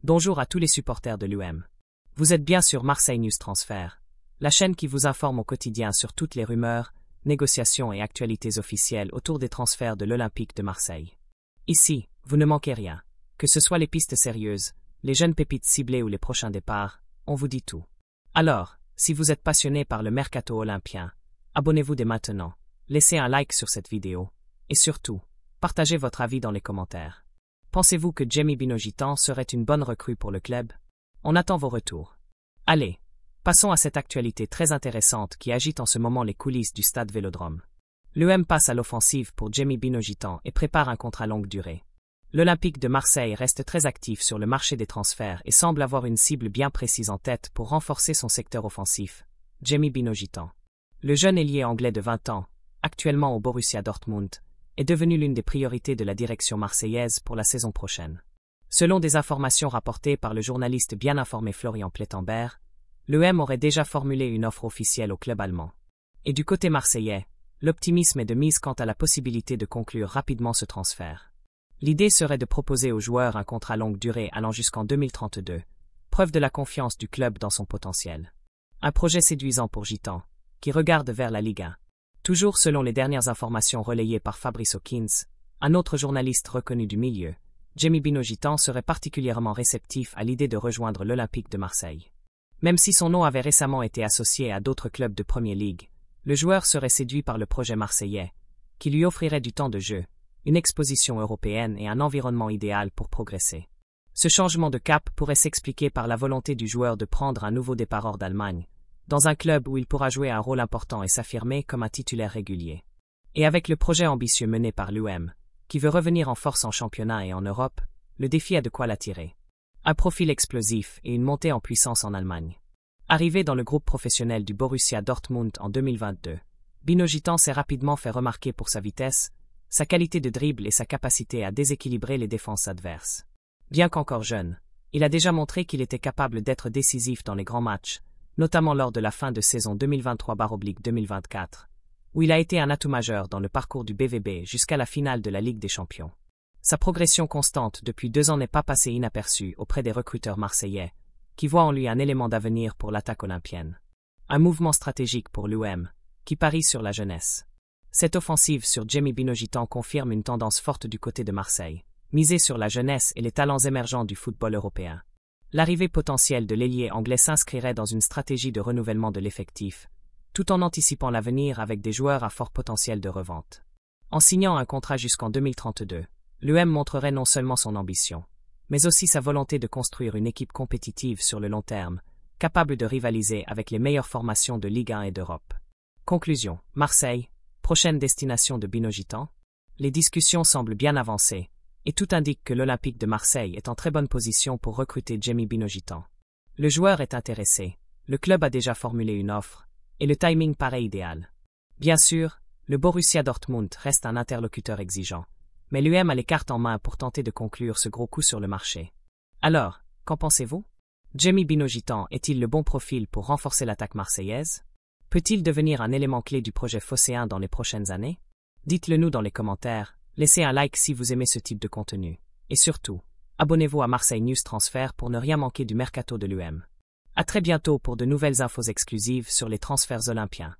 Bonjour à tous les supporters de l'UM. Vous êtes bien sur Marseille News Transfert, la chaîne qui vous informe au quotidien sur toutes les rumeurs, négociations et actualités officielles autour des transferts de l'Olympique de Marseille. Ici, vous ne manquez rien. Que ce soit les pistes sérieuses, les jeunes pépites ciblées ou les prochains départs, on vous dit tout. Alors, si vous êtes passionné par le mercato olympien, abonnez-vous dès maintenant, laissez un like sur cette vidéo, et surtout, partagez votre avis dans les commentaires. Pensez-vous que Djemi Bino-Ghitan serait une bonne recrue pour le club? On attend vos retours. Allez, passons à cette actualité très intéressante qui agite en ce moment les coulisses du stade Vélodrome. L'UM passe à l'offensive pour Djemi Bino-Ghitan et prépare un contrat longue durée. L'Olympique de Marseille reste très actif sur le marché des transferts et semble avoir une cible bien précise en tête pour renforcer son secteur offensif, Djemi Bino-Ghitan. Le jeune ailier anglais de 20 ans, actuellement au Borussia Dortmund, est devenu l'une des priorités de la direction marseillaise pour la saison prochaine. Selon des informations rapportées par le journaliste bien informé Florian Plettenberg, l'EM aurait déjà formulé une offre officielle au club allemand. Et du côté marseillais, l'optimisme est de mise quant à la possibilité de conclure rapidement ce transfert. L'idée serait de proposer au joueur un contrat longue durée allant jusqu'en 2032, preuve de la confiance du club dans son potentiel. Un projet séduisant pour Ghitan, qui regarde vers la Ligue 1. Toujours selon les dernières informations relayées par Fabrice Hawkins, un autre journaliste reconnu du milieu, Djemi Bino-Ghitan serait particulièrement réceptif à l'idée de rejoindre l'Olympique de Marseille. Même si son nom avait récemment été associé à d'autres clubs de Premier League, le joueur serait séduit par le projet marseillais, qui lui offrirait du temps de jeu, une exposition européenne et un environnement idéal pour progresser. Ce changement de cap pourrait s'expliquer par la volonté du joueur de prendre un nouveau départ hors d'Allemagne, dans un club où il pourra jouer un rôle important et s'affirmer comme un titulaire régulier. Et avec le projet ambitieux mené par l'UM, qui veut revenir en force en championnat et en Europe, le défi a de quoi l'attirer. Un profil explosif et une montée en puissance en Allemagne. Arrivé dans le groupe professionnel du Borussia Dortmund en 2022, Bino-Ghitan s'est rapidement fait remarquer pour sa vitesse, sa qualité de dribble et sa capacité à déséquilibrer les défenses adverses. Bien qu'encore jeune, il a déjà montré qu'il était capable d'être décisif dans les grands matchs, notamment lors de la fin de saison 2023/2024, où il a été un atout majeur dans le parcours du BVB jusqu'à la finale de la Ligue des Champions. Sa progression constante depuis 2 ans n'est pas passée inaperçue auprès des recruteurs marseillais, qui voient en lui un élément d'avenir pour l'attaque olympienne. Un mouvement stratégique pour l'UM, qui parie sur la jeunesse. Cette offensive sur Djemi Bino-Ghitan confirme une tendance forte du côté de Marseille, miser sur la jeunesse et les talents émergents du football européen. L'arrivée potentielle de l'ailier anglais s'inscrirait dans une stratégie de renouvellement de l'effectif, tout en anticipant l'avenir avec des joueurs à fort potentiel de revente. En signant un contrat jusqu'en 2032, l'UM montrerait non seulement son ambition, mais aussi sa volonté de construire une équipe compétitive sur le long terme, capable de rivaliser avec les meilleures formations de Ligue 1 et d'Europe. Conclusion. Marseille, prochaine destination de Bino-Ghitan. Les discussions semblent bien avancées, et tout indique que l'Olympique de Marseille est en très bonne position pour recruter Djemi Bino-Ghitan. Le joueur est intéressé, le club a déjà formulé une offre, et le timing paraît idéal. Bien sûr, le Borussia Dortmund reste un interlocuteur exigeant, mais l'UM a les cartes en main pour tenter de conclure ce gros coup sur le marché. Alors, qu'en pensez-vous? Djemi Bino-Ghitan est-il le bon profil pour renforcer l'attaque marseillaise? Peut-il devenir un élément clé du projet phocéen dans les prochaines années? Dites-le nous dans les commentaires. Laissez un like si vous aimez ce type de contenu. Et surtout, abonnez-vous à Marseille News Transfert pour ne rien manquer du mercato de l'UM. À très bientôt pour de nouvelles infos exclusives sur les transferts olympiens.